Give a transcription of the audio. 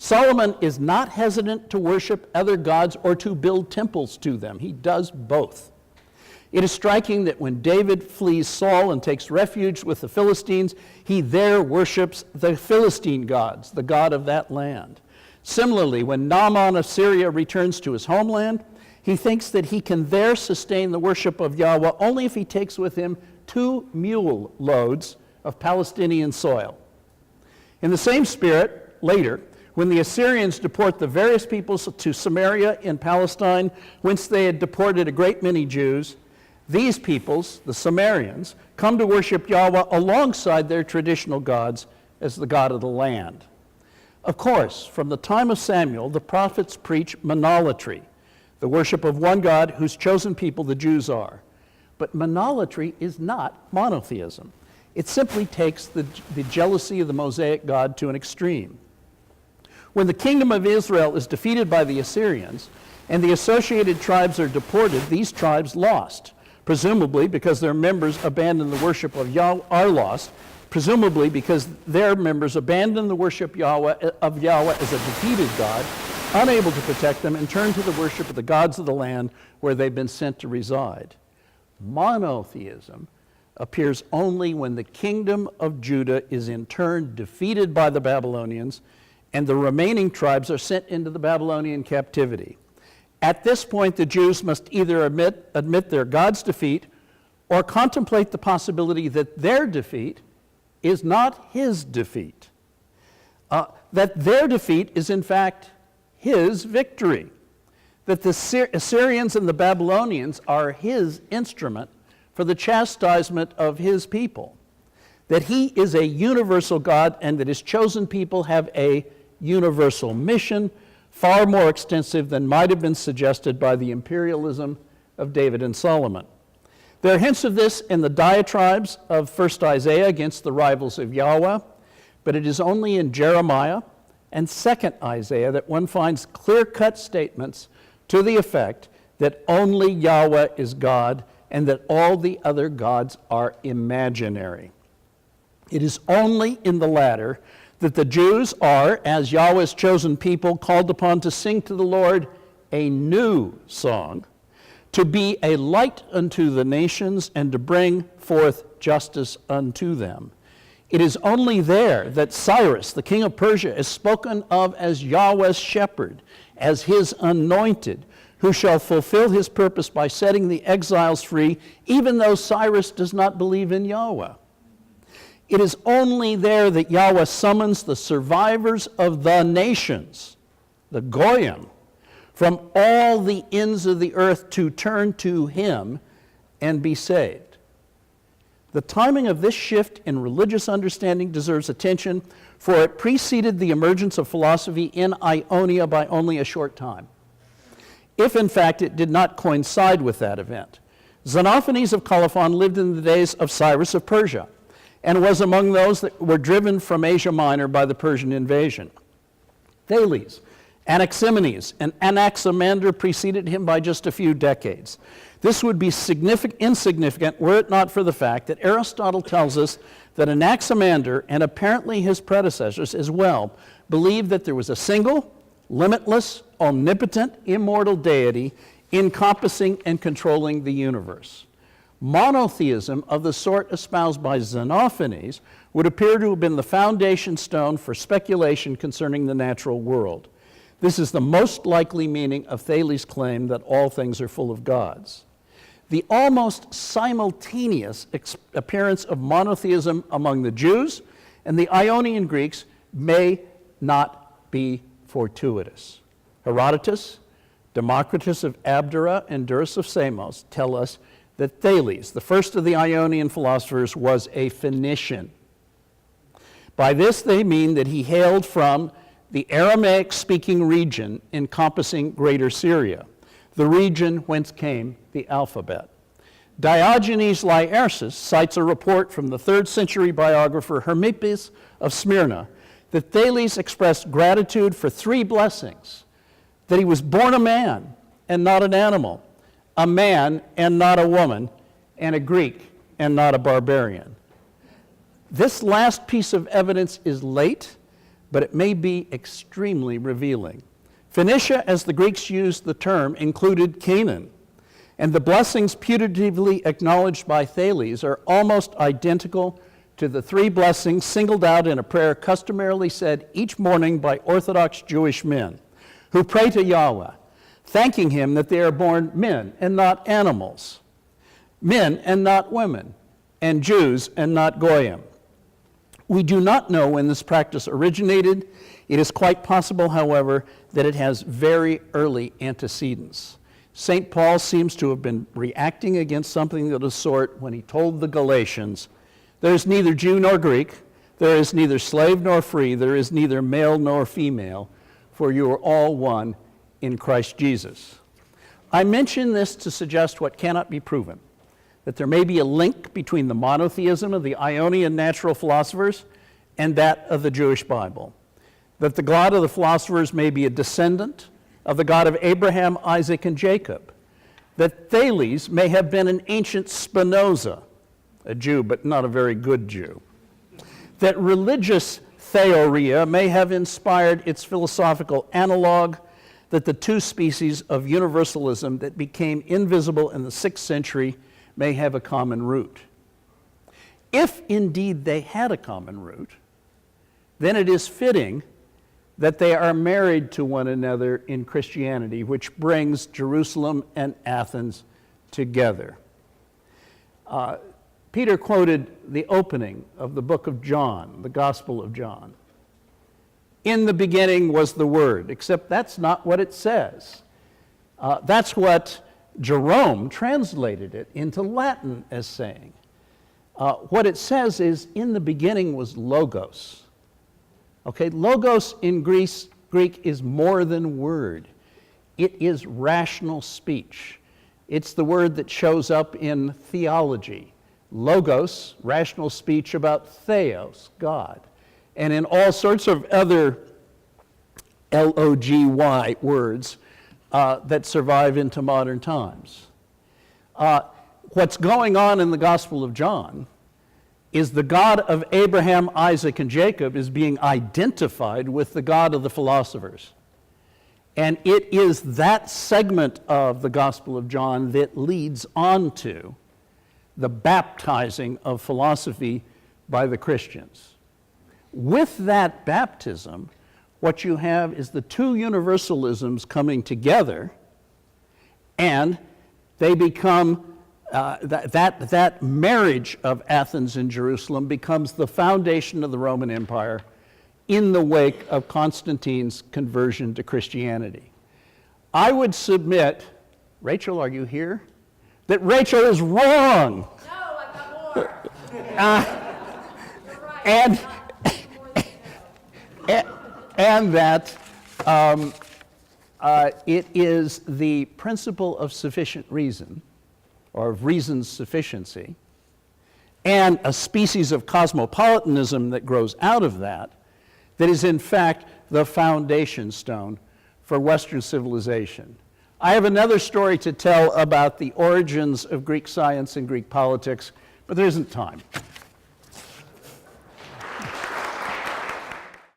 Solomon is not hesitant to worship other gods or to build temples to them. He does both. It is striking that when David flees Saul and takes refuge with the Philistines, he there worships the Philistine gods, the god of that land. Similarly, when Naaman of Syria returns to his homeland, he thinks that he can there sustain the worship of Yahweh only if he takes with him 2 mule loads of Palestinian soil. In the same spirit, later, when the Assyrians deport the various peoples to Samaria in Palestine, whence they had deported a great many Jews, these peoples, the Sumerians, come to worship Yahweh alongside their traditional gods as the God of the land. Of course, from the time of Samuel, the prophets preach monolatry, the worship of one God whose chosen people the Jews are. But monolatry is not monotheism. It simply takes the jealousy of the Mosaic God to an extreme. When the kingdom of Israel is defeated by the Assyrians and the associated tribes are deported, these tribes lost, presumably because their members abandoned the worship of Yahweh, are lost, presumably because their members abandoned the worship of Yahweh as a defeated God, unable to protect them, and turned to the worship of the gods of the land where they've been sent to reside. Monotheism appears only when the kingdom of Judah is in turn defeated by the Babylonians and the remaining tribes are sent into the Babylonian captivity. At this point, the Jews must either admit their God's defeat or contemplate the possibility that their defeat is not his defeat, that their defeat is in fact his victory, that the Assyrians and the Babylonians are his instrument for the chastisement of his people, that he is a universal God and that his chosen people have a universal mission, far more extensive than might have been suggested by the imperialism of David and Solomon. There are hints of this in the diatribes of 1st Isaiah against the rivals of Yahweh, but it is only in Jeremiah and 2nd Isaiah that one finds clear-cut statements to the effect that only Yahweh is God and that all the other gods are imaginary. It is only in the latter that the Jews are, as Yahweh's chosen people, called upon to sing to the Lord a new song, to be a light unto the nations and to bring forth justice unto them. It is only there that Cyrus, the king of Persia, is spoken of as Yahweh's shepherd, as his anointed, who shall fulfill his purpose by setting the exiles free, even though Cyrus does not believe in Yahweh. It is only there that Yahweh summons the survivors of the nations, the Goyim, from all the ends of the earth to turn to him and be saved. The timing of this shift in religious understanding deserves attention, for it preceded the emergence of philosophy in Ionia by only a short time, if in fact it did not coincide with that event. Xenophanes of Colophon lived in the days of Cyrus of Persia, and was among those that were driven from Asia Minor by the Persian invasion. Thales, Anaximenes, and Anaximander preceded him by just a few decades. This would be insignificant were it not for the fact that Aristotle tells us that Anaximander, and apparently his predecessors as well, believed that there was a single, limitless, omnipotent, immortal deity encompassing and controlling the universe. Monotheism of the sort espoused by Xenophanes would appear to have been the foundation stone for speculation concerning the natural world. This is the most likely meaning of Thales' claim that all things are full of gods. The almost simultaneous appearance of monotheism among the Jews and the Ionian Greeks may not be fortuitous. Herodotus, Democritus of Abdera, and Durus of Samos tell us that Thales, the first of the Ionian philosophers, was a Phoenician. By this they mean that he hailed from the Aramaic-speaking region encompassing Greater Syria, the region whence came the alphabet. Diogenes Laertius cites a report from the 3rd century biographer Hermippus of Smyrna that Thales expressed gratitude for 3 blessings: that he was born a man and not an animal, a man and not a woman, and a Greek and not a barbarian. This last piece of evidence is late, but it may be extremely revealing. Phoenicia, as the Greeks used the term, included Canaan, and the blessings putatively acknowledged by Thales are almost identical to the three blessings singled out in a prayer customarily said each morning by Orthodox Jewish men who pray to Yahweh, thanking him that they are born men and not animals, men and not women, and Jews and not Goyim. We do not know when this practice originated. It is quite possible, however, that it has very early antecedents. St. Paul seems to have been reacting against something of the sort when he told the Galatians, "There is neither Jew nor Greek, there is neither slave nor free, there is neither male nor female, for you are all one in Christ Jesus." I mention this to suggest what cannot be proven, that there may be a link between the monotheism of the Ionian natural philosophers and that of the Jewish Bible, that the God of the philosophers may be a descendant of the God of Abraham, Isaac, and Jacob, that Thales may have been an ancient Spinoza, a Jew but not a very good Jew, that religious theoria may have inspired its philosophical analog, that the two species of universalism that became invisible in the 6th century may have a common root. If indeed they had a common root, then it is fitting that they are married to one another in Christianity, which brings Jerusalem and Athens together. Peter quoted the opening of the book of John, the Gospel of John. In the beginning was the Word, except that's not what it says. That's what Jerome translated it into Latin as saying. What it says is, in the beginning was Logos. Okay, Logos in Greek is more than word. It is rational speech. It's the word that shows up in theology. Logos, rational speech about theos, God. And in all sorts of other L-O-G-Y words that survive into modern times. What's going on in the Gospel of John is the God of Abraham, Isaac, and Jacob is being identified with the God of the philosophers. And it is that segment of the Gospel of John that leads on to the baptizing of philosophy by the Christians. With that baptism, what you have is the two universalisms coming together, and they become that marriage of Athens and Jerusalem becomes the foundation of the Roman Empire in the wake of Constantine's conversion to Christianity. I would submit, Rachel, are you here? That Rachel is wrong. No, I've got more. You're right. And that it is the principle of sufficient reason, or of reason's sufficiency, and a species of cosmopolitanism that grows out of that, that is in fact the foundation stone for Western civilization. I have another story to tell about the origins of Greek science and Greek politics, but there isn't time.